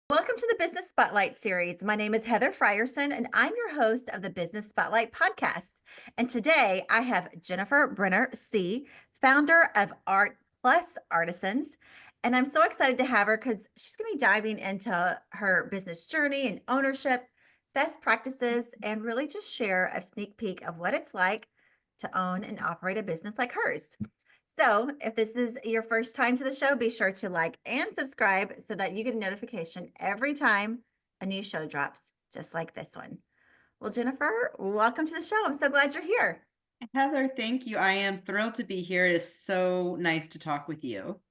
Welcome to the Business Spotlight series. My name is Heather Frierson, and I'm your host of the Business Spotlight podcast. And today I have Jennifer Seay, founder of Art Artisans. And I'm so excited to have her because she's going to be diving into her business journey and ownership, best practices, and really just share a sneak peek of what it's like to own and operate a business like hers. So, if this is your first time to the show, be sure to like and subscribe so that you get a notification every time a new show drops, just like this one. Well, Jennifer, welcome to the show. I'm so glad you're here. Heather, thank you. I am thrilled to be here. It is so nice to talk with you.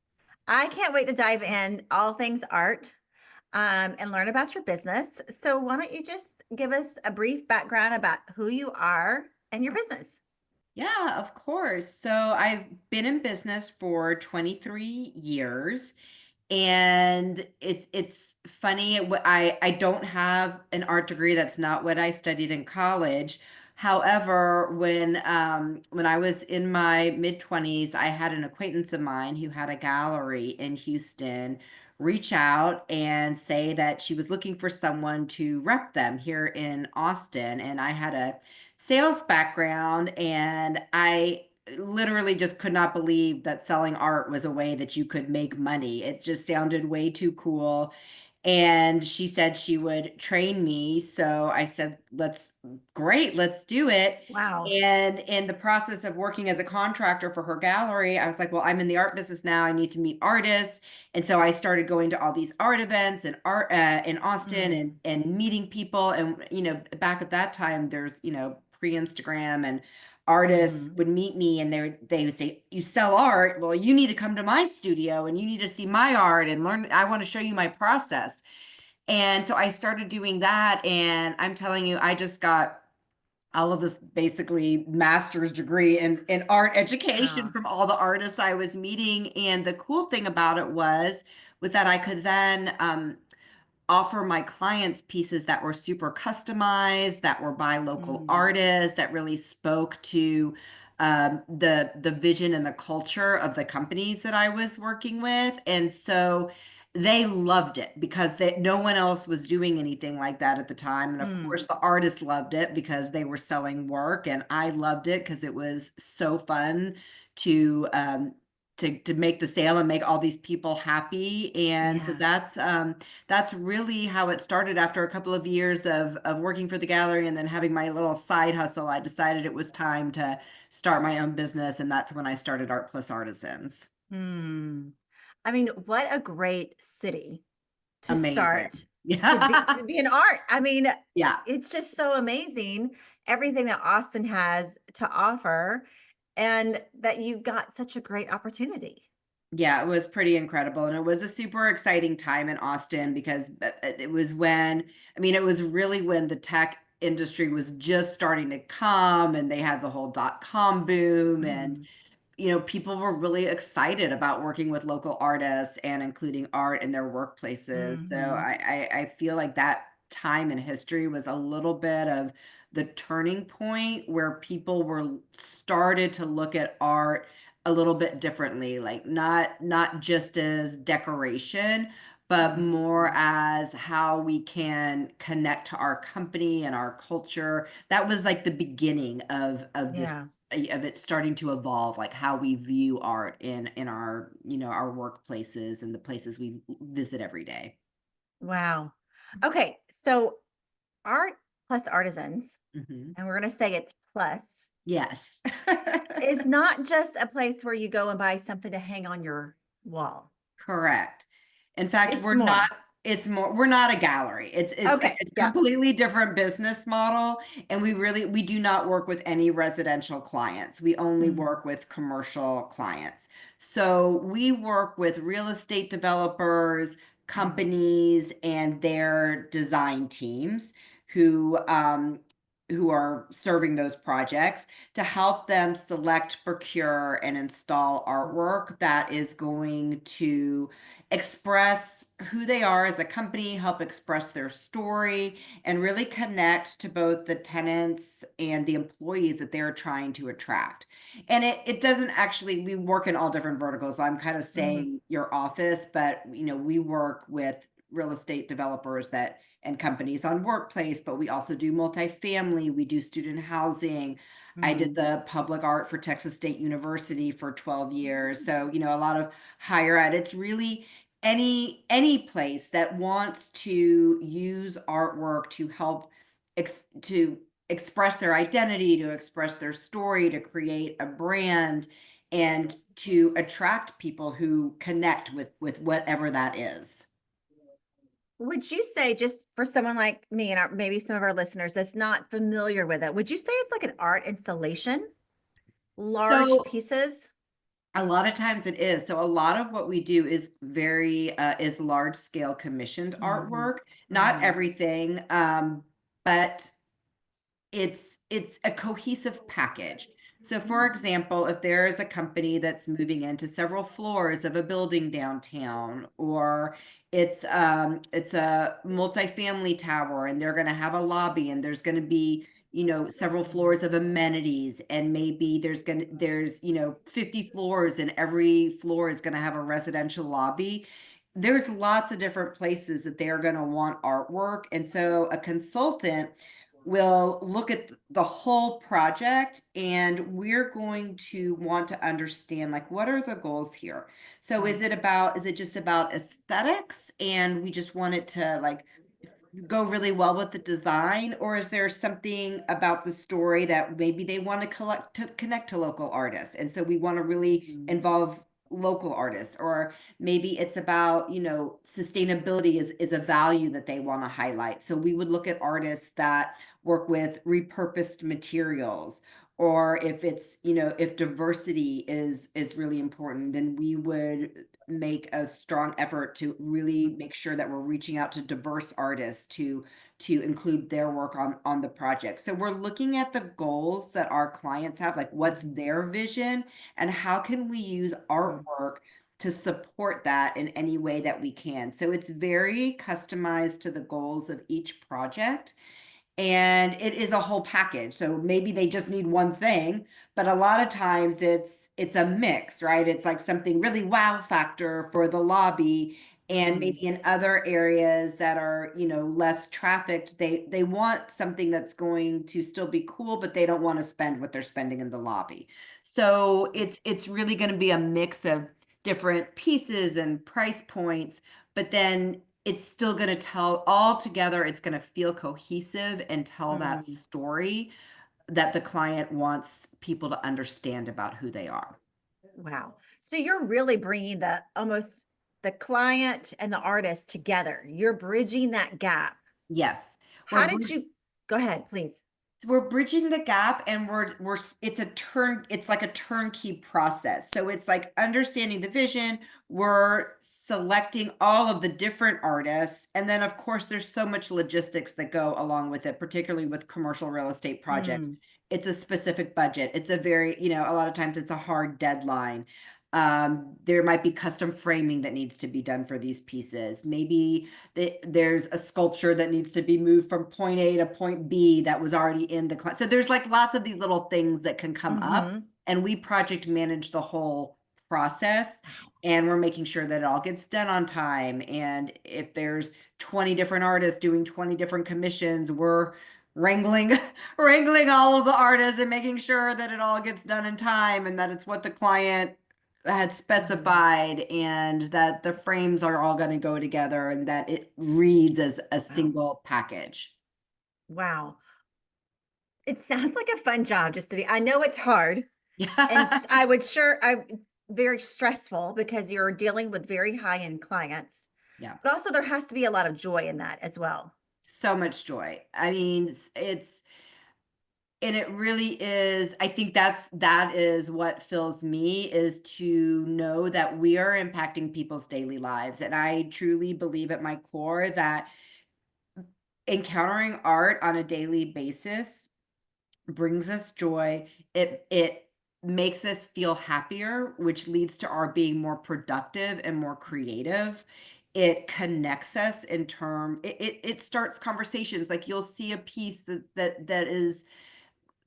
I can't wait to dive in all things art and learn about your business. So, why don't you just give us a brief background about who you are and your business? Yeah, of course. So I've been in business for 23 years. And it's funny. I don't have an art degree. That's not what I studied in college. However, when I was in my mid-20s, I had an acquaintance of mine who had a gallery in Houston reach out and say that she was looking for someone to rep them here in Austin. And I had a sales background, and I literally just could not believe that selling art was a way that you could make money. It just sounded way too cool. And she said she would train me. So I said, great, let's do it. Wow. And in the process of working as a contractor for her gallery, I was like, well, I'm in the art business now. I need to meet artists. And so I started going to all these art events and art in Austin Mm, and meeting people. And, back at that time, there's, pre-Instagram, and artists hmm would meet me and they would say, you sell art, well, you need to come to my studio and you need to see my art and learn. I want to show you my process. And so I started doing that, and I'm telling you, I just got all of this basically master's degree in art education Wow. from all the artists I was meeting. And the cool thing about it was that I could then offer my clients pieces that were super customized, that were by local Mm, artists, that really spoke to the vision and the culture of the companies that I was working with. And so they loved it because no one else was doing anything like that at the time. And of mm. course, the artists loved it because they were selling work, and I loved it because it was so fun to to make the sale and make all these people happy. And so Yeah. that's really how it started. After a couple of years of working for the gallery and then having my little side hustle, I decided it was time to start my own business, and that's when I started Art Plus Artisans. Hmm. I mean, what a great city to Amazing. start Yeah. to be an art. I mean, Yeah. it's just so amazing everything that Austin has to offer and that you got such a great opportunity. Yeah, it was pretty incredible. And it was a super exciting time in Austin because it was it was really when the tech industry was just starting to come, and they had the whole dot-com boom. And Mhm. people were really excited about working with local artists and including art in their workplaces. So Mhm. I feel like that time in history was a little bit of the turning point where people were started to look at art a little bit differently, like not just as decoration, but more Mhm. as how we can connect to our company and our culture. That was like the beginning of Yeah. this of it starting to evolve, like how we view art in our our workplaces and the places we visit every day. Wow. Okay, so art plus artisans, Hmm. and we're going to say it's plus, Yes. is not just a place where you go and buy something to hang on your wall. Correct. In fact, It's more. we're not a gallery. It's a Okay. Yeah. completely different business model, and we do not work with any residential clients. We only Mm, work with commercial clients. So we work with real estate developers, mm, companies, and their design teams who who are serving those projects to help them select, procure, and install artwork that is going to express who they are as a company, help express their story, and really connect to both the tenants and the employees that they're trying to attract. And it doesn't actually, we work in all different verticals. So I'm kind of mhm. saying your office, but we work with real estate developers that and companies on workplace, but we also do multifamily, we do student housing. I did Mm. the public art for Texas State University for 12 years. So, a lot of higher ed. It's really any place that wants to use artwork to help to express their identity, to express their story, to create a brand, and to attract people who connect with whatever that is. Would you say, just for someone like me and maybe some of our listeners that's not familiar with it, would you say it's like an art installation? Large So pieces? a lot of times it is. So a lot of what we do is very is large scale commissioned Mhm. artwork. Not Mhm. everything, but it's a cohesive package. So for Mm. example, if there is a company that's moving into several floors of a building downtown, or it's a multifamily tower and they're going to have a lobby and there's going to be, several floors of amenities, and maybe there's 50 floors and every floor is going to have a residential lobby. There's lots of different places that they're going to want artwork. And so a consultant will look at the whole project, and we're going to want to understand, like, what are the goals here. So Mm. is it just about aesthetics and we just want it to like go really well with the design, or is there something about the story that maybe they want to collect to connect to local artists, and so we want to really Mhm. involve local artists? Or maybe it's about, sustainability is a value that they want to highlight, so we would look at artists that work with repurposed materials. Or if it's, if diversity is really important, then we would make a strong effort to really make sure that we're reaching out to diverse artists to include their work on the project. So we're looking at the goals that our clients have, like what's Mhm. their vision, and how can we use Mhm. artwork to support that in any way that we can. So it's very customized to the goals of each project, and it is a whole package. So maybe they just need one thing, but a lot of times it's a mix, right? It's like something really wow factor for the lobby, and Mhm. maybe in other areas that are, less trafficked, they want something that's going to still be cool, but they don't want to spend what they're spending in the lobby. So it's really going to be a mix of different pieces and price points, but then it's still going to tell all together. It's going to feel cohesive and tell that Mhm. story that the client wants people to understand about who they are. Wow. So you're really bringing the client and the artist together. You're bridging that gap. Yes. How did you Go ahead, please. We're bridging the gap, and it's like a turnkey process. So it's like understanding the vision, we're selecting all of the different artists, and then of course there's so much logistics that go along with it, particularly with commercial real estate projects. Mm. It's a specific budget. It's a very, a lot of times it's a hard deadline. There might be custom framing that needs to be done for these pieces. Maybe there's a sculpture that needs to be moved from point A to point B that was already in the class. So there's like lots of these little things that can come up, Mhm. and we project manage the whole process, Wow. and we're making sure that it all gets done on time. And if there's 20 different artists doing 20 different commissions, we're wrangling wrangling all of the artists and making sure that it all gets done in time and that it's what the client had Mhm. specified, and that the frames are all going to go together and that it reads as a Wow. single package. Wow. It sounds like a fun job, just to be I know it's hard, and Yeah. it's very stressful because you're dealing with very high-end clients, Yeah. but also there has to be a lot of joy in that as well. So much joy. I mean, and it really is. I think that is what fills me, is to know that we are impacting people's daily lives. And I truly believe at my core that encountering art on a daily basis brings us joy. It makes us feel happier, which leads to our being more productive and more creative. It connects us in term it starts conversations. Like you'll see a piece that is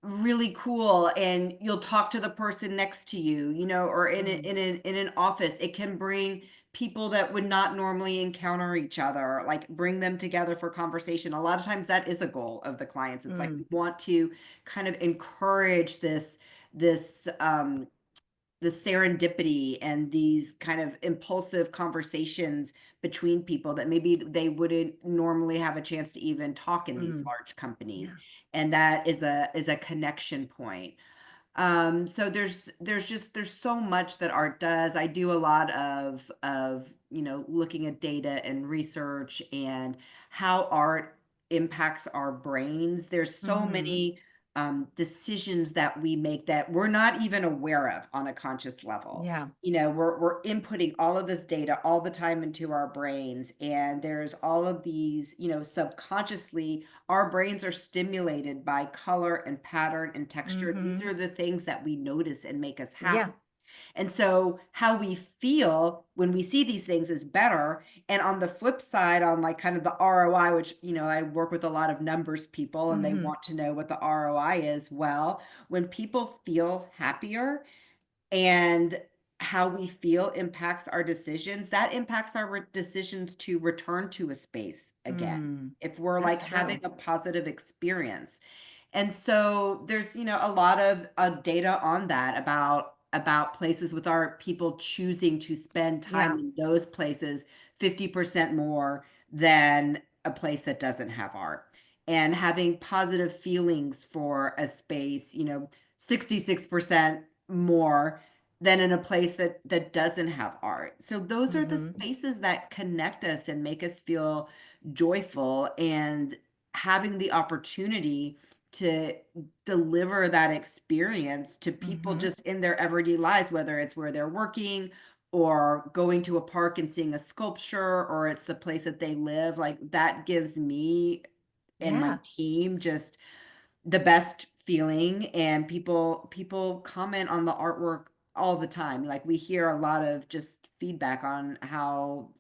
really cool, and you'll talk to the person next to you, or Mm, in an office. It can bring people that would not normally encounter each other, like bring them together for conversation. A lot of times that is a goal of the clients. It's like we mm, want to kind of encourage this the serendipity and these kind of impulsive conversations between people that maybe they wouldn't normally have a chance to even talk in these mm. large companies. Yeah. And that is a connection point. So there's so much that art does. I do a lot of looking at data and research and how art impacts our brains. There's so Mhm. many decisions that we make that we're not even aware of on a conscious level. Yeah. We're inputting all of this data all the time into our brains, and there's all of these, subconsciously our brains are stimulated by color and pattern and texture. These Mhm. are the things that we notice and make us happy. Yeah. And so how we feel when we see these things is better. And on the flip side, on like kind of the ROI, which, I work with a lot of numbers people and they Mhm. want to know what the ROI is. Well, when people feel happier, and how we feel impacts our decisions, that impacts our decisions to return to a space again. Mm. If we're like That's having true. a positive experience. And so there's, a lot of data on that about places with art, people choosing to spend time Yeah. in those places 50% more than a place that doesn't have art. And having positive feelings for a space, 66% more than in a place that doesn't have art. So those are the Mhm. spaces that connect us and make us feel joyful, and having the opportunity to deliver that experience to people Mhm. just in their everyday lives, whether it's where they're working or going to a park and seeing a sculpture, or it's the place that they live. Like that gives me and my Yeah. team just the best feeling. And people comment on the artwork all the time. Like we hear a lot of just feedback on how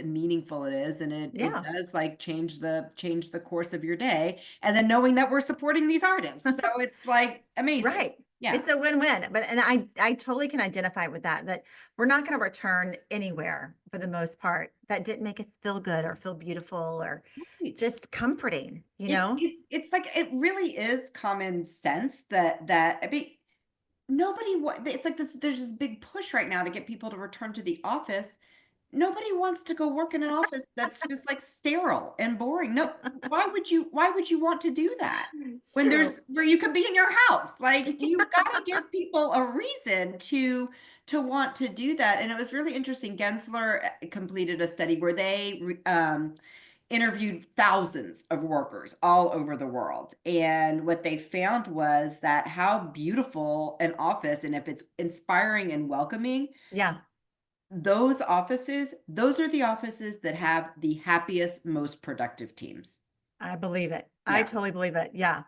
meaningful it is, and it Yeah. does like change the course of your day, and then knowing that we're supporting these artists, so it's like amazing. Right. Yeah. It's a win-win. But and I totally can identify with that, that we're not going to return anywhere for the most part that didn't make us feel good or feel beautiful or Right. just comforting, you it's know? it's it's like it really is common sense that I mean, it's like this, there's this big push right now to get people to return to the office. Nobody wants to go work in an office that's just like sterile and boring. No, why would you want to do that It's when true. there's where you could be in your house? Like you got to give people a reason to want to do that. And it was really interesting. Gensler completed a study where they interviewed thousands of workers all over the world. And what they found was that how beautiful an office, and if it's inspiring and welcoming, Yeah, those are the offices that have the happiest, most productive teams. I believe it. I Yeah. totally believe it. Yeah.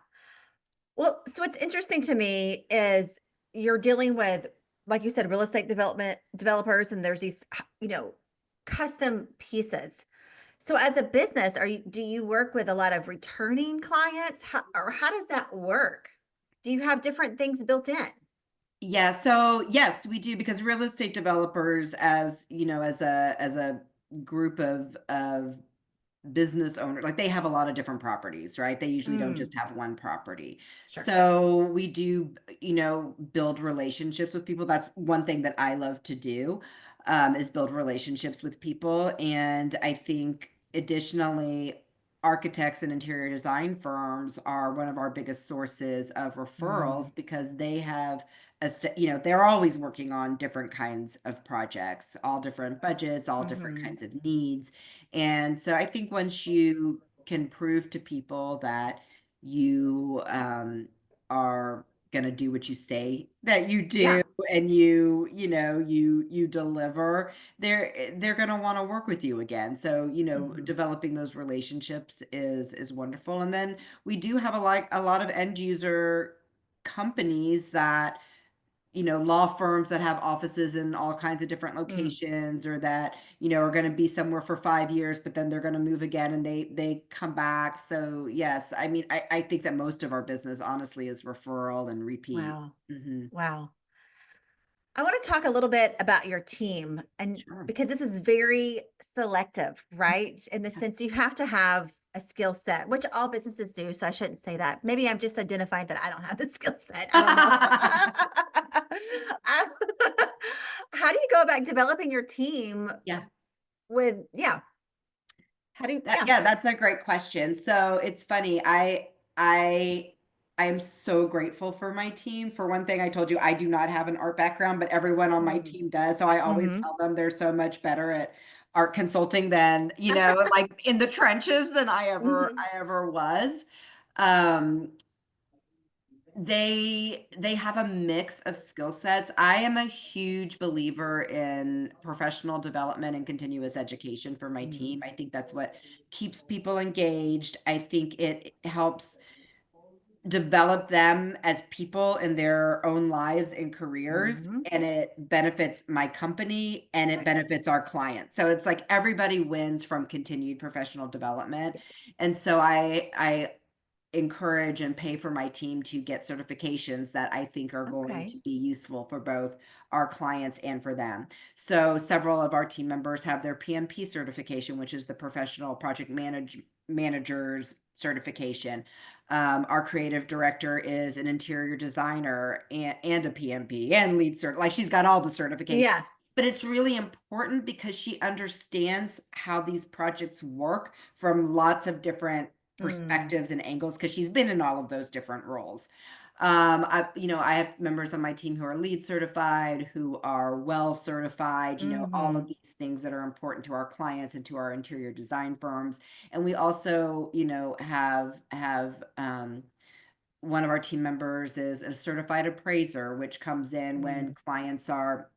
Well, so what's interesting to me is you're dealing with, like you said, real estate developers, and there's these, custom pieces. So as a business, do you work with a lot of returning clients? Or how does that work? Do you have different things built in? Yeah, so yes, we do, because real estate developers, as as a group of business owner, like they have a lot of different properties, right? They usually don't just Mm, have one property. sure. So we do, build relationships with people. That's one thing that I love to do, is build relationships with people. And I think additionally, architects and interior design firms are one of our biggest sources of Mm, referrals, because they have they're always working on different kinds of projects, all different budgets, all different hmm. kinds of needs. And so I think once you can prove to people that you are going to do what you say that you do, Yeah. and you deliver, they're going to want to work with you again. So, Hmm. developing those relationships is wonderful. And then we do have a lot of end user companies that law firms that have offices in all kinds of different Mm, locations, or that, are going to be somewhere for 5 years, but then they're going to move again and they come back. So yes, I mean, I think that most of our business honestly is referral and repeat. wow. Hmm. Wow. I want to talk a little bit about your team and Sure. because this is very selective, right? In the Yeah. sense you have to have a skill set, which all businesses do. So I shouldn't say that. Maybe I'm just identifying that I don't have the skill set. I don't know. How do you go about developing your team Yeah. with, yeah. How do you, yeah. Yeah, that's a great question. So it's funny. I I am so grateful for my team. For one thing, I told you I do not have an art background, but everyone on my Mm, team does. So I always mm-hmm. tell them they're so much better at art consulting than, like in the trenches than Mm-hmm. I ever was. Um, they have a mix of skill sets. I am a huge believer in professional development and continuous education for my team. I think that's what keeps people engaged. I think it helps develop them as people in their own lives and careers, Mm-hmm. and it benefits my company and it benefits our clients. So it's like everybody wins from continued professional development. And so I encourage and pay for my team to get certifications that I think are going Okay. to be useful for both our clients and for them. So several of our team members have their PMP certification, which is the Professional Project Managers certification. Our creative director is an interior designer and a PMP and lead cert. Like she's got all the certifications. Yeah. But it's really important because she understands how these projects work from lots of different Mm, perspectives and angles because she's been in all of those different roles. I have members on my team who are lead certified, who are well certified, all of mm-hmm. these things that are important to our clients and to our interior design firms. And we also, have one of our team members is a certified appraiser, which comes in when Mm, clients are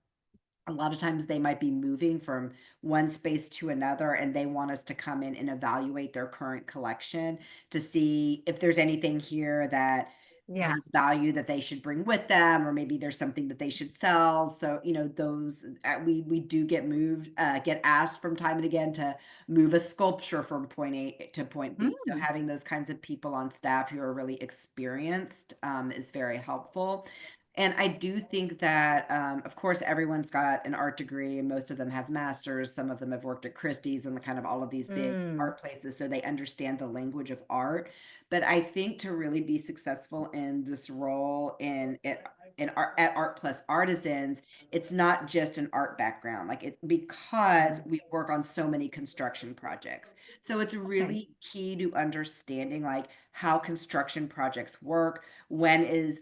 a lot of times they might be moving from one space to another and they want us to come in and evaluate their current collection to see if there's anything here that yeah. has value that they should bring with them, or maybe there's something that they should sell. So those we do get asked from time and again to move a sculpture from point A to point B. So Mm, having those kinds of people on staff who are really experienced is very helpful. And I do think that, of course, everyone's got an art degree, and most of them have masters. Some of them have worked at Christie's and the kind of all of these big mm, art places, so they understand the language of art. But I think to really be successful in this role at Art Plus Artisans, it's not just an art background, like it because mm. we work on so many construction projects. So it's Okay. really key to understanding like how construction projects work,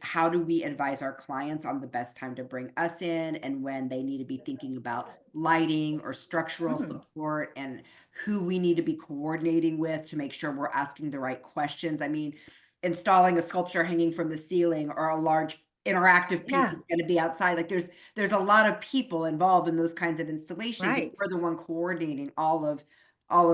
how do we advise our clients on the best time to bring us in, and when they need to be thinking about lighting or structural Mm, support, and who we need to be coordinating with to make sure we're asking the right questions. I mean, installing a sculpture hanging from the ceiling or a large interactive piece yeah. that's going to be outside, like there's a lot of people involved in those kinds of installations, and Right. we're the one coordinating all of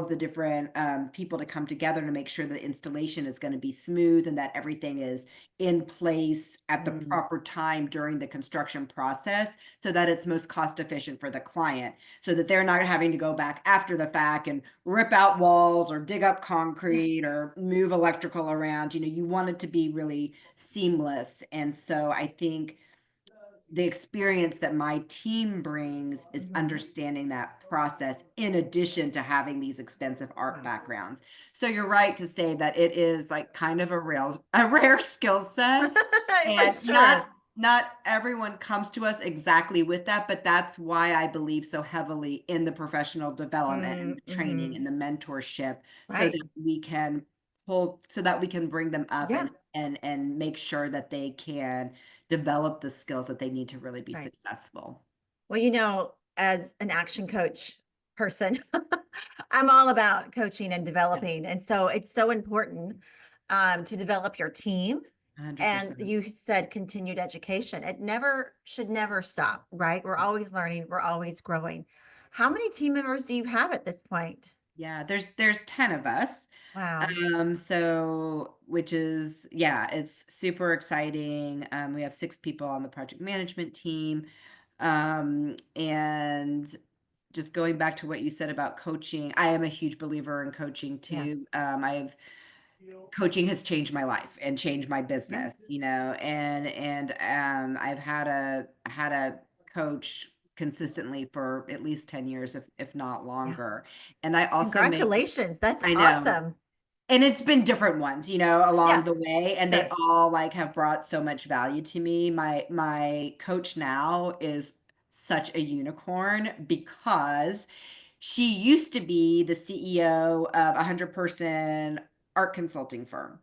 the different people to come together to make sure the installation is going to be smooth and that everything is in place at the Mm, proper time during the construction process, so that it's most cost efficient for the client, so that they're not having to go back after the fact and rip out walls or dig up yeah. concrete or move electrical around. You want it to be really seamless. And so I think the experience that my team brings is Mhm. understanding that process in addition to having these extensive art Wow. backgrounds. So you're right to say that it is like kind of a rare skill set, For and not sure. not everyone comes to us exactly with that, but that's why I believe so heavily in the professional development and Mm, the training mhm. and the mentorship, so Right. that we can so that we can bring them up Yeah, and make sure that they can develop the skills that they need to really that's be right. successful. Well, as an action coach person, I'm all about coaching and Yeah, developing. And so it's so important to develop your team. And 100%. you said continued education. It never should never stop, right? We're always learning, we're always growing. How many team members do you have at this point? Yeah, there's 10 of us. Wow. So which is, yeah, it's super exciting. We have 6 people on the project management team. And just going back to what you said about coaching, I am a huge believer in coaching Yeah. too. I've coaching has changed my life and changed my Yeah. business, and I've had a coach consistently for at least 10 years, if not Yeah. longer. And I also make Congratulations. That's I know. awesome. And it's been different ones, along Yeah. the way, and they Sure. all like have brought so much value to me. My coach now is such a unicorn because she used to be the CEO of a 100-person art consulting firm.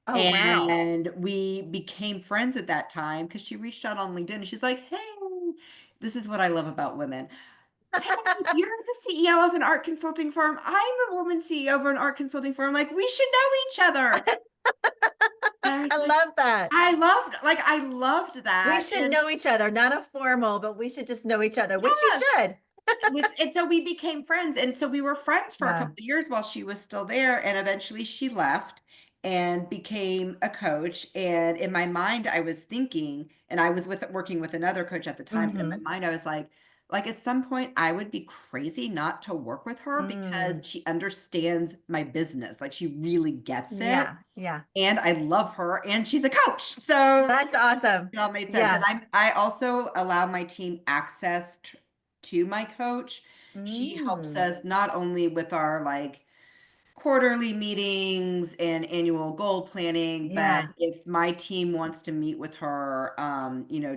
Oh, wow. And we became friends at that time because she reached out on LinkedIn and she's like, "Hey, this is what I love about women. Hey, you're the CEO of an art consulting firm. I'm a woman CEO of an art consulting firm. Like, we should know each other." And I I was like, love that. I loved We that. should And know each other, not a formal, but we should just know each other, which you yes, should. and so we became friends. And so we were friends for a Yeah. couple of years while she was still there. And eventually she left and became a coach. And in my mind, I was thinking, and I was working with another coach at the time, but in Mm-hmm. my mind, I was like at some point I would be crazy not to work with her because Mm. she understands my business. Like she really gets it. Yeah. Yeah. And I love her and she's a coach. So That's awesome. it all made sense. And Yeah. I also allow my team access to my coach. She helps Mm. us not only with our like quarterly meetings and annual goal planning, but Yeah. if my team wants to meet with her,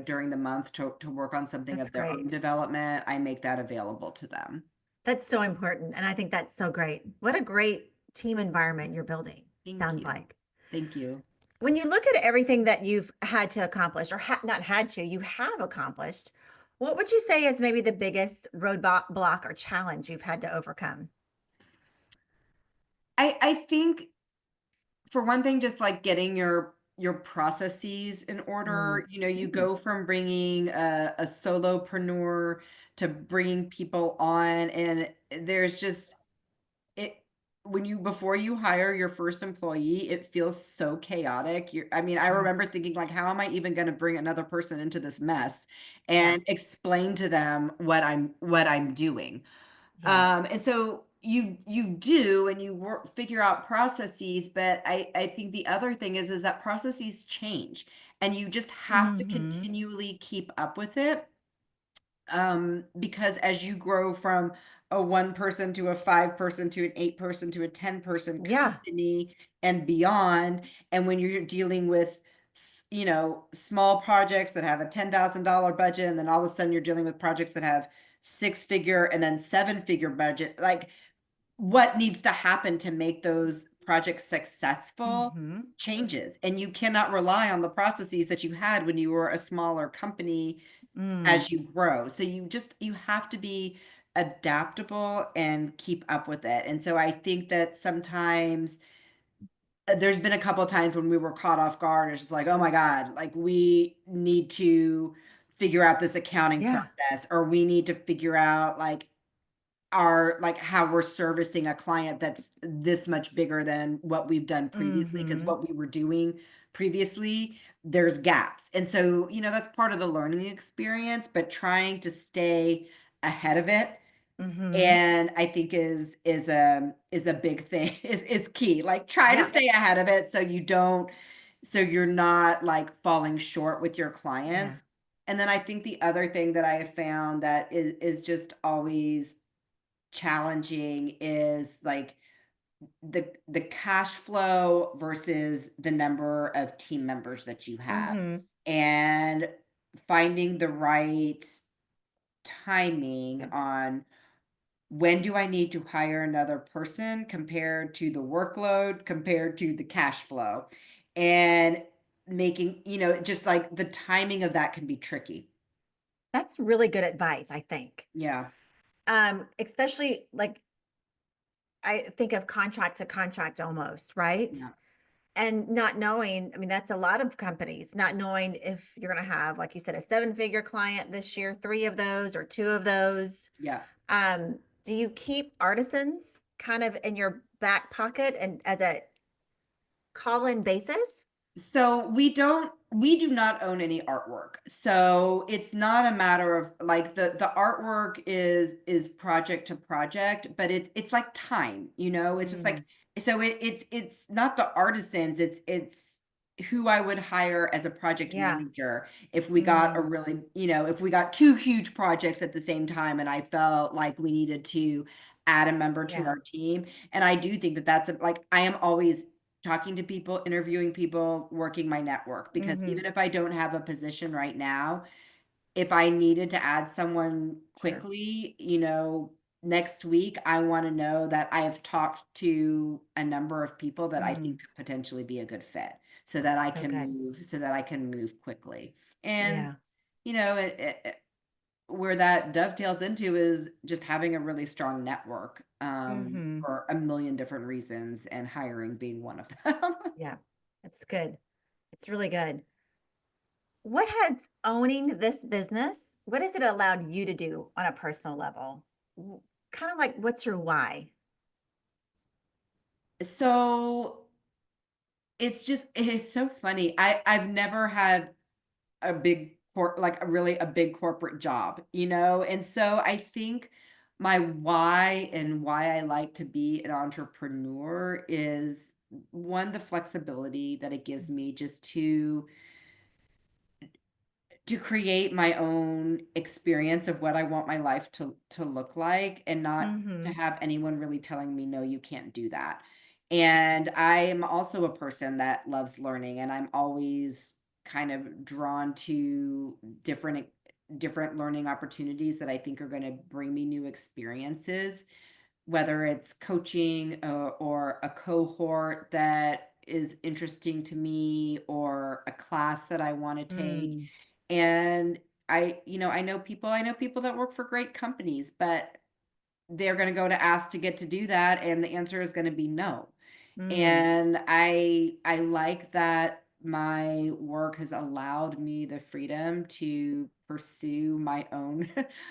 during the month to work on something That's of their own great. development, I make that available to them. That's so important. And I think that's so great. What a great team environment you're building, Thank sounds you. like. Thank you. When you look at everything that you've had to accomplish, or not had to, you have accomplished, what would you say is maybe the biggest roadblock block or challenge you've had to overcome? I think for one thing, just like getting your processes in order. You Mm. go from bringing a solopreneur to bringing people on, and there's just it when you before you hire your first employee, it feels so chaotic. I mean, I Yeah. remember thinking like, how am I even going to bring another person into this mess Yeah. and explain to them what I'm doing? Yeah. And so you do, and you figure out processes, but I think the other thing is that processes change, and you just have to Mm-hmm. continually keep up with it. Because as you grow from a 1 person to a 5 person to an 8 person to a 10 person Yeah. company and beyond, and when you're dealing with small projects that have a $10,000 budget, and then all of a sudden you're dealing with projects that have 6 figure and then 7 figure budget, like what needs to happen to make those projects successful Mm-hmm. changes, and you cannot rely on the processes that you had when you were a smaller company Mm. as you grow. So you have to be adaptable and keep up with it. And so I think that sometimes there's been a couple of times when we were caught off guard. It's just like, oh my God, like we need to figure out this accounting Yeah. process, or we need to figure out like how we're servicing a client that's this much bigger than what we've done previously, because Mm-hmm. what we were doing previously, there's gaps. And so, that's part of the learning experience, but trying to stay ahead of it, Mm-hmm. and I think is a big thing, is key. Like try to Yeah. stay ahead of it so you're not like falling short with your Yeah. clients. And then I think the other thing that I have found that is just always challenging is like the cash flow versus the number of team members that you have, Mm-hmm. and finding the right timing Yeah. on when do I need to hire another person compared to the workload compared to the cash flow, and making, just like the timing of that can be tricky. That's really good advice, I think. Yeah. Especially like I think of contract to contract almost, right? Yeah. And not knowing, I mean, that's a lot of companies, not knowing if you're going to have, like you said, a seven-figure client this year, three of those or two of those. Yeah. Do you keep artisans kind of in your back pocket and as a call-in basis? So we do not own any artwork. So it's not a matter of like the artwork is project to project, but it's like time, it's just like Mm, so it's not the artisans, it's who I would hire as a project yeah. manager if we got a Mm, really, if we got two huge projects at the same time and I felt like we needed to add a member to yeah. our team. And I do think that that's like I am always talking to people, interviewing people, working my network. Because Mhm. even if I don't have a position right now, if I needed to add someone Sure. quickly, next week, I want to know that I have talked to a number of people that I think Mm, could potentially be a good fit so good. so that I can move quickly. And, Yeah. where that dovetails into is just having a really strong network Mhm. for a million different reasons, and hiring being one of them. Yeah. That's good. It's really good. What has owning this business, what has it allowed you to do on a personal level? Kind of like, what's your why? So it's so funny. I've never had a big like a really a big corporate job, and so I think my why and why I like to be an entrepreneur is one, the flexibility that it gives me just to create my own experience of what I want my life to look like, and not to Mhm. have anyone really telling me, no, you can't do that. And I am also a person that loves learning, and I'm always kind of drawn to different learning opportunities that I think are going to bring me new experiences, whether it's coaching, or a cohort that is interesting to me, or a class that I want to take. Mm, And I know people that work for great companies, but they're going to go to ask to get to do that, and the answer is going to be no. mm. And I like that my work has allowed me the freedom to pursue my own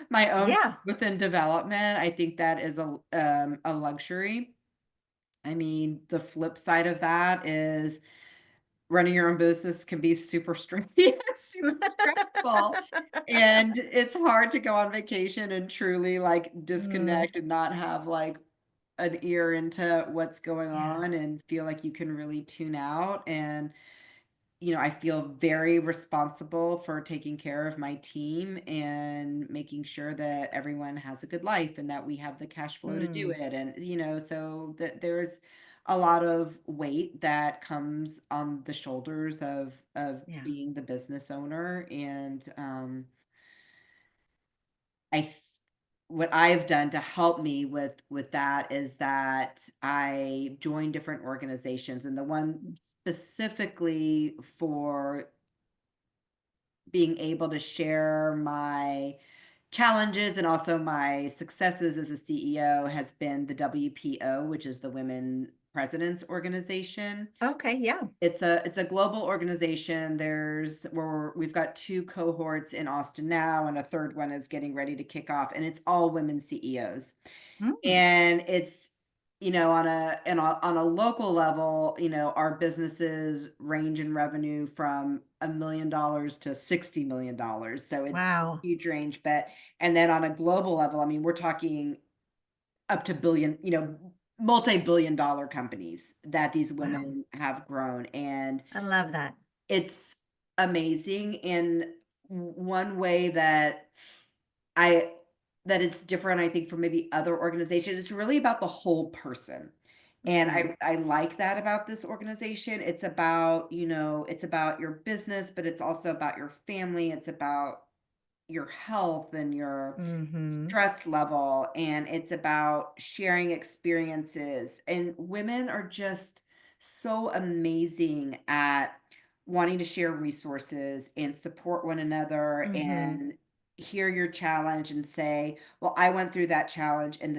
my own Yeah. within development. I think that is a luxury. I mean, the flip side of that is running your own business can be super super stressful, and it's hard to go on vacation and truly, like, Mm, disconnect and not have, like, an ear into what's going yeah. on and feel like you can really tune out. And I feel very responsible for taking care of my team and making sure that everyone has a good life and that we have the cash flow to do Mm, it. And, so that there's a lot of weight that comes on the shoulders of yeah. being the business owner. And I th- what I've done to help me with that is that I join different organizations, and the one Mm, specifically for being able to share my challenges and also my successes as a CEO has been the WPO, which is the Women Presidents Organization. okay. Yeah. It's a global organization. We've got two cohorts in Austin now, and a third one is getting ready to kick off, and it's all women CEOs. Mm, And it's, on a local level, our businesses range in revenue from $1 million to $60 million. So it's wow. huge range. But and then on a global level, I mean, we're talking up to billion, multi-billion dollar companies that these Wow. women have grown. And I love that. it's amazing in one way I that it's different, I think, from maybe other organizations. It's really about the whole person. And Mm, I like that about this organization. It's about, it's about your business, but it's also about your family. It's about your health and your mhm. stress level, and it's about sharing experiences. And women are just so amazing at wanting to share resources and support one another, Mhm. and hear your challenge and say, well, I went through that challenge, and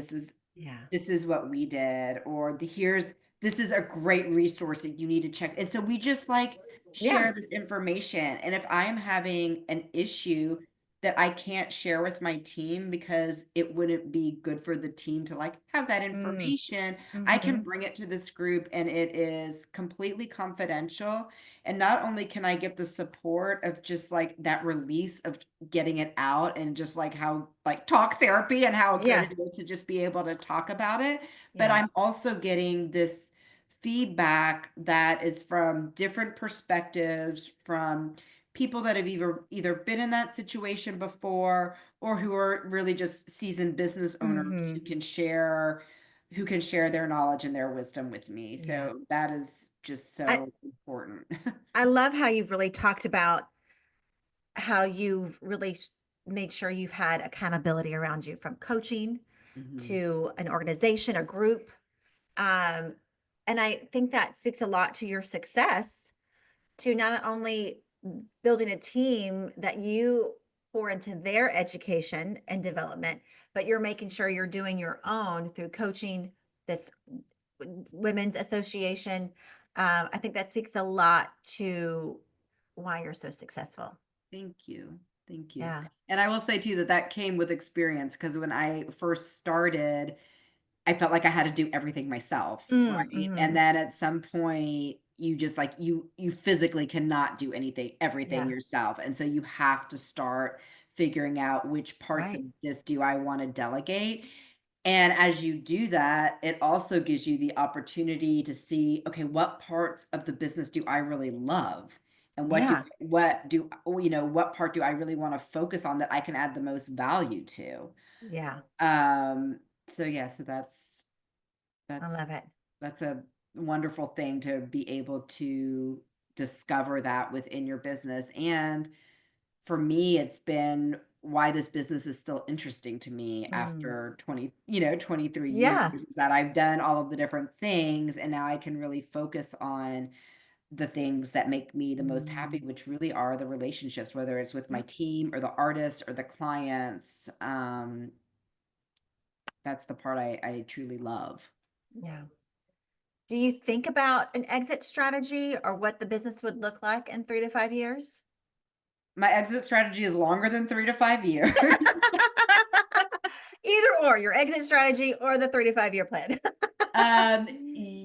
Yeah. this is what we did, or this is a great resource that you need to check. And so we just like Yeah. share this information. And if I am having an issue, that I can't share with my team because it wouldn't be good for the team to like have that Mm, information. I can mhm. bring it to this group and it is completely confidential. And not only can I get the support of just like that release of getting it out and just like how like talk therapy and how good Yeah, it is to just be able to talk about it, but yeah. I'm also getting this feedback that is from different perspectives, from people that have either been in that situation before or who are really just seasoned business owners Mhm. who can share their knowledge and their wisdom with me. Yeah. So that is just I so important. I love how you've really talked about how you've really made sure you've had accountability around you from coaching Mhm. to an organization, a group. Um, and I think that speaks a lot to your success to not only building a team that you pour into their education and development, but you're making sure you're doing your own through coaching this women's association. I think that speaks a lot to why you're so successful. Thank you. Thank you. Yeah. And I will say too that that came with experience because when I first started, I felt like I had to do everything myself, Mm, right? And mhm. then at some point, you just like you physically cannot do everything Yeah, yourself. And so you have to start figuring out which parts of right. this do I want to delegate. And as you do that, it also gives you the opportunity to see, okay, what parts of the business do I really love? And Yeah, what part do I really want to focus on that I can add the most value to? yeah. Um, so yeah, so I that's love it. that's a wonderful thing to be able to discover that within your business. And for me, it's been why this business is still interesting to me Mm. after 23 years Yeah. is that I've done all of the different things and now I can really focus on the things that make me the most happy, Mm. which really are the relationships, whether it's with my Yep. team or the artists or the clients. That's the part I truly love. Yeah. Do you think about an exit strategy or what the business would look like in 3 to 5 years? My exit strategy is longer than 3 to 5 years. Either or, your exit strategy or the 3 to 5 year plan.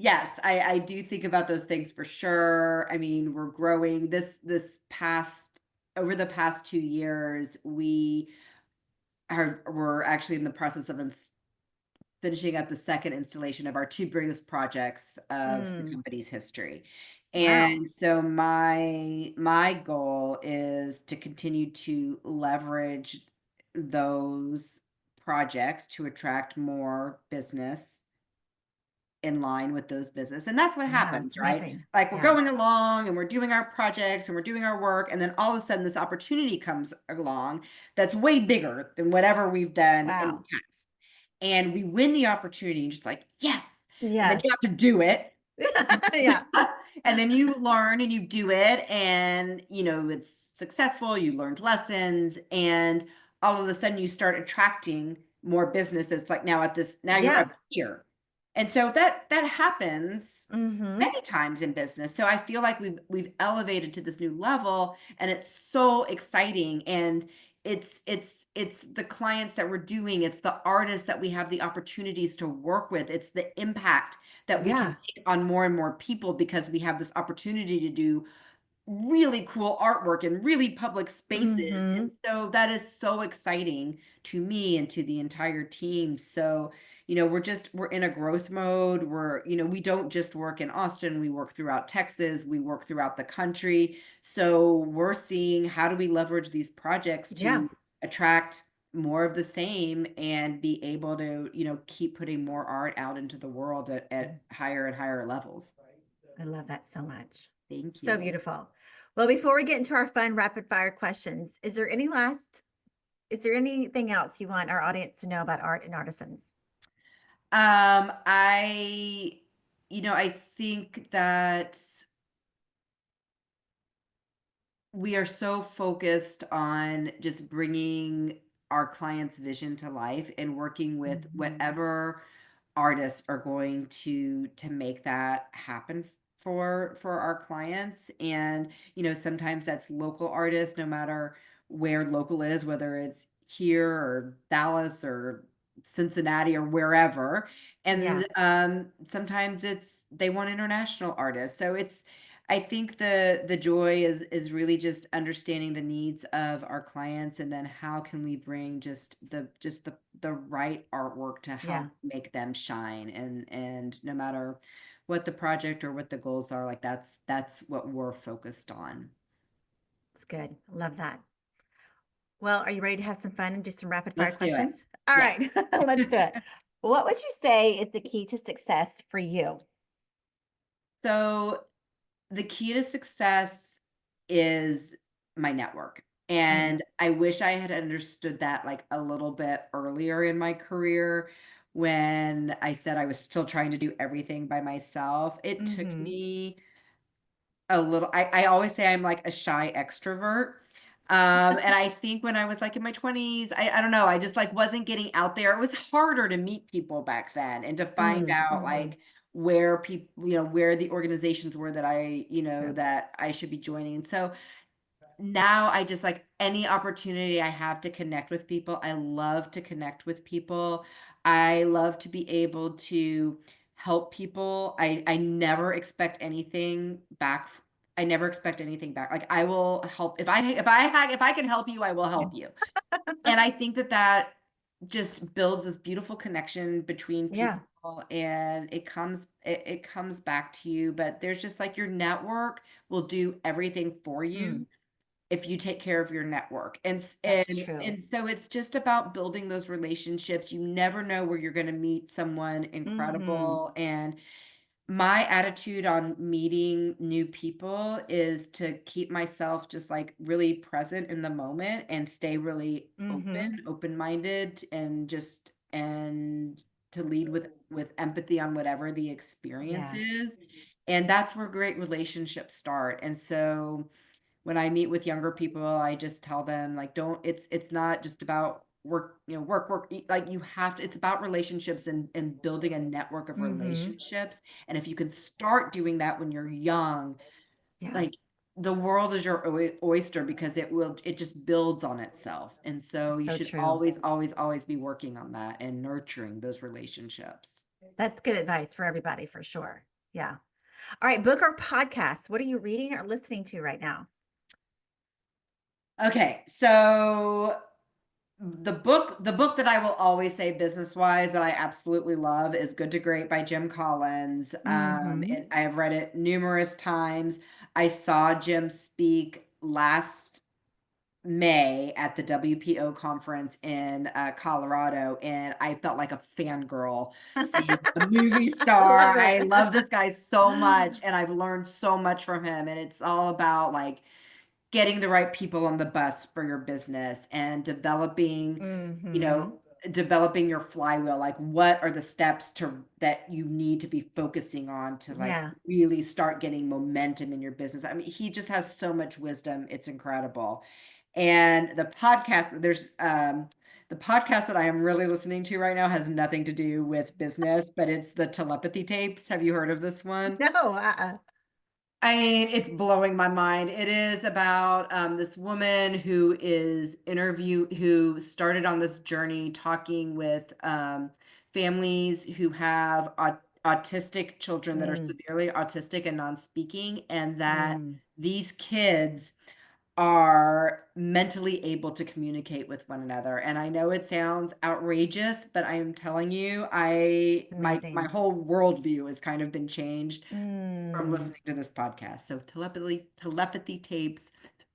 Yes, I do think about those things for sure. I mean, we're growing this past over the past 2 years, we're actually in the process of finishing up the second installation of our 2 biggest projects of the Mm. company's history. Wow. And so my goal is to continue to leverage those projects to attract more business in line with those business. And that's what Yeah, happens, that's right? amazing. Like we're Yeah. going along and we're doing our projects and we're doing our work. And then all of a sudden, this opportunity comes along that's way bigger than whatever we've done in the Wow. past. And we win the opportunity and just like, yes. And then you Yes. have to do it. Yeah. And then you learn and you do it. And, it's successful. You learned lessons. And all of a sudden, you start attracting more business that's like now you're Yeah. up here and so that happens Mhm. many times in business. So I feel like we've elevated to this new level and it's so exciting and it's the clients that we're doing, it's the artists that we have the opportunities to work with. It's the impact that we can Yeah. make on more and more people because we have this opportunity to do really cool artwork in really public spaces. And Mhm. so that is so exciting to me and to the entire team. So, we're in a growth mode. We don't just work in Austin, we work throughout Texas, we work throughout the country. So we're seeing how do we leverage these projects Yeah. to attract more of the same and be able to, keep putting more art out into the world at higher and higher levels. I love that so much. Thank So you. beautiful. Well, before we get into our fun rapid fire questions, is there anything else you want our audience to know about art and artisans? I I think that we are so focused on just bringing our client's vision to life and working with Mhm. whatever artists are going to make that happen for our clients. And sometimes that's local artists, no matter where local is, whether it's here or Dallas or Cincinnati or wherever. Yeah. And sometimes they want international artists. So I think the joy is really just understanding the needs of our clients, and then how can we bring just the right artwork to Yeah. help make them shine. And no matter what the project or what the goals are, like that's what we're focused on. It's good. Love that. Well, are you ready to have some fun and do some rapid fire Let's do it. questions? All Yeah. right, let's do it. What would you say is the key to success for you? So the key to success is my network. Mm, And I wish I had understood that like a little bit earlier in my career, when I said I was still trying to do everything by myself. It took mm-hmm. me a little, I always say I'm like a shy extrovert. And I think when I was like in my 20s, I don't know, I just like wasn't getting out there. It was harder to meet people back then and to find Mm, out mm-hmm. like where people, where the organizations were that Yeah. that I should be joining. And so now I just like any opportunity I have to connect with people. I love to connect with people. I love to be able to help people. I never expect anything back. I never expect anything back. Like I will help if I can help you, I will help you. And I think that just builds this beautiful connection between people, Yeah. and it comes back to you. But there's just like your network will do everything for Mm, you if you take care of your network. that's true. And so it's just about building those relationships. You never know where you're going to meet someone Mm-hmm. incredible. And my attitude on meeting new people is to keep myself just like really present in the moment and stay really Mm-hmm. open-minded, and to lead with empathy on whatever the experience Yeah. is. And that's where great relationships start. And so when I meet with younger people, I just tell them like, don't, it's not just about work, like you have to, it's about relationships and building a network of Mm-hmm. relationships. And if you can start doing that when you're young, Yeah. like the world is your oyster, because it just builds on itself. And so It's you so should true. always, always, always be working on that and nurturing those relationships. That's good advice for everybody for sure. Yeah. All right, book or podcast. What are you reading or listening to right now? Okay, so the book that I will always say business wise that I absolutely love is Good to Great by Jim Collins. Mm-hmm. I have read it numerous times. I saw Jim speak last May at the WPO conference in Colorado, and I felt like a fangirl seeing a movie Love star. I it. love this guy so much, and I've learned so much from him. And it's all about like getting the right people on the bus for your business, and you Mm-hmm. know, developing your flywheel. Like what are the steps that you need to be focusing on to like Yeah. really start getting momentum in your business. I mean, he just has so much wisdom. It's incredible. And the podcast that I am really listening to right now has nothing to do with business, but it's the telepathy tapes. Have you heard of this one? No, I mean, it's blowing my mind. It is about this woman who started on this journey talking with families who have autistic children that are mm, severely autistic and non-speaking, and that mm, these kids are mentally able to communicate with one another. And I know it sounds outrageous, but I am telling you, my amazing. whole worldview has kind of been changed from Mm, listening to this podcast. So telepathy tapes,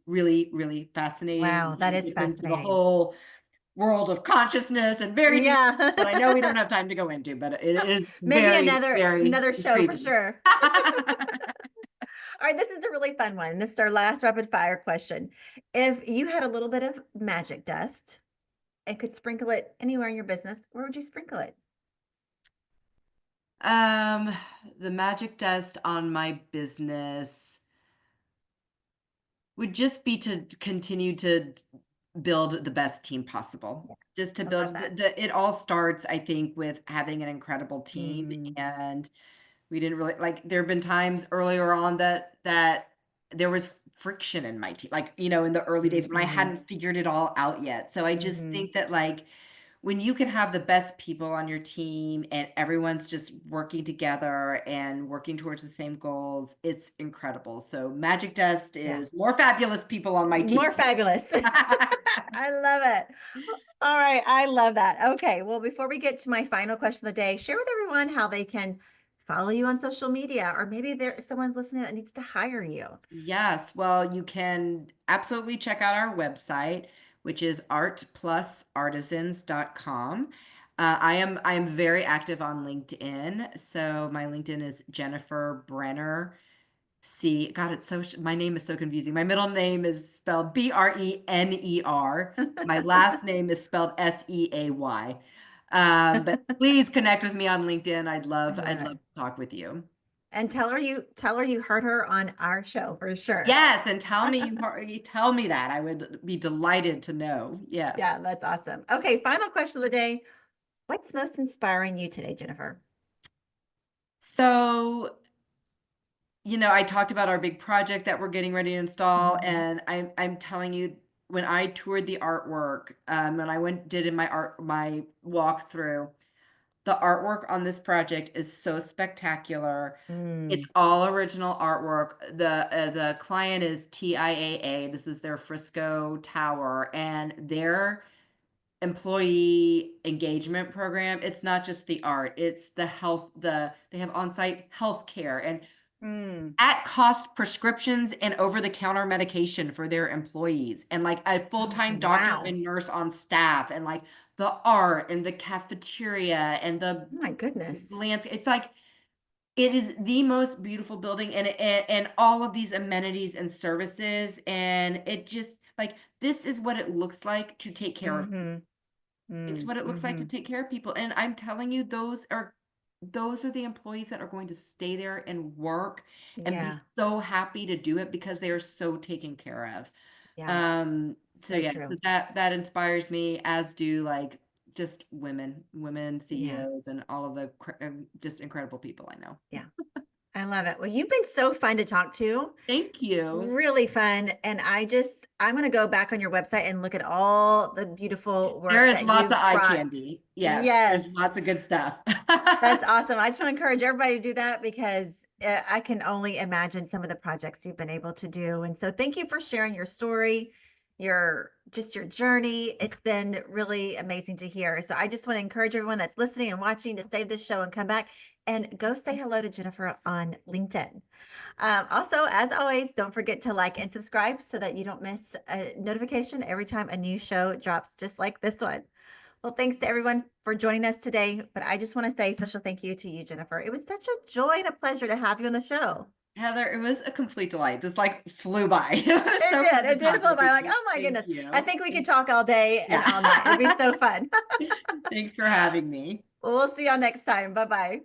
really, really fascinating. wow, that You is get into the fascinating. whole world of consciousness and very deep Yeah. that I know we don't have time to go into, but it is Maybe very, another very another show for intriguing. sure. All right, this is a really fun one. This is our last rapid fire question. If you had a little bit of magic dust and could sprinkle it anywhere in your business, where would you sprinkle it? Um, the magic dust on my business would just be to continue to build the best team possible. Yeah, Just to I love build that. it all starts, I think, with having an incredible team. Mm, And we didn't really like, there have been times earlier on that there was friction in my team, like, in the early days when I Mm-hmm. hadn't figured it all out yet. So I just Mm-hmm. think that like when you can have the best people on your team and everyone's just working together and working towards the same goals, it's incredible. So Magic Dust Yeah. is more fabulous people on my team. More fabulous. I love it. All right. I love that. Okay. Well, before we get to my final question of the day, share with everyone how they can follow you on social media, or maybe there's someone's listening that needs to hire you. Yes, well, you can absolutely check out our website, which is artplusartisans.com. I am very active on LinkedIn. So my LinkedIn is Jennifer Brenner C. God, my name is so confusing. My middle name is spelled Brener. My last name is spelled Seay. But please connect with me on LinkedIn. I love I'd it. love to talk with you. And tell her you heard her on our show for sure. Yes, and you tell me that. I would be delighted to know. Yeah, Yes. that's awesome. Okay, final question of the day. What's most inspiring you today, Jennifer? So, I talked about our big project that we're getting ready to install, Mhm. and I'm telling you, when I toured the artwork, and I did in my walkthrough, the artwork on this project is so spectacular. It's Mm, all original artwork. The client is TIAA. This is their Frisco Tower, and their employee engagement program, it's not just the art, it's the health, they have on-site health care and mm. at cost prescriptions and over-the-counter medication for their employees, and like a Oh, full-time doctor wow. and nurse on staff, and like the art and the cafeteria and the Oh my goodness. landscape. It's like it is the most beautiful building, and all of these amenities and services, and it just like this is what it looks like to take care of people. Mm-hmm. It's what it looks like Mm-hmm. to take care of people. And I'm telling you, those are the employees that are going to stay there and work and be Yeah. so happy to do it because they are so taken care of. Yeah. So So yeah, so true. that inspires me, as do like just women Yeah. CEOs and all of the just incredible people I know. Yeah. I love it. Well, you've been so fun to talk to. Thank you. Really fun. And I'm going to go back on your website and look at all the beautiful There work is that lots of you've eye brought. candy. Yes, there's Yes. lots of good stuff. That's awesome. I just want to encourage everybody to do that because I can only imagine some of the projects you've been able to do. And so thank you for sharing your story, your journey. It's been really amazing to hear. So I just want to encourage everyone that's listening and watching to save this show and come back and go say hello to Jennifer on LinkedIn. Also, as always, don't forget to like and subscribe so that you don't miss a notification every time a new show drops, just like this one. Well, thanks to everyone for joining us today. But I just want to say a special thank you to you, Jennifer. It was such a joy and a pleasure to have you on the show. Heather, it was a complete delight. This like flew by. It was It so fun did. to It did talk flow with by. Like, you. oh my Thank goodness. I you. think we could talk all day and Yeah. all night. It'd be so fun. Thanks for having me. Well, we'll see y'all next time. Bye bye.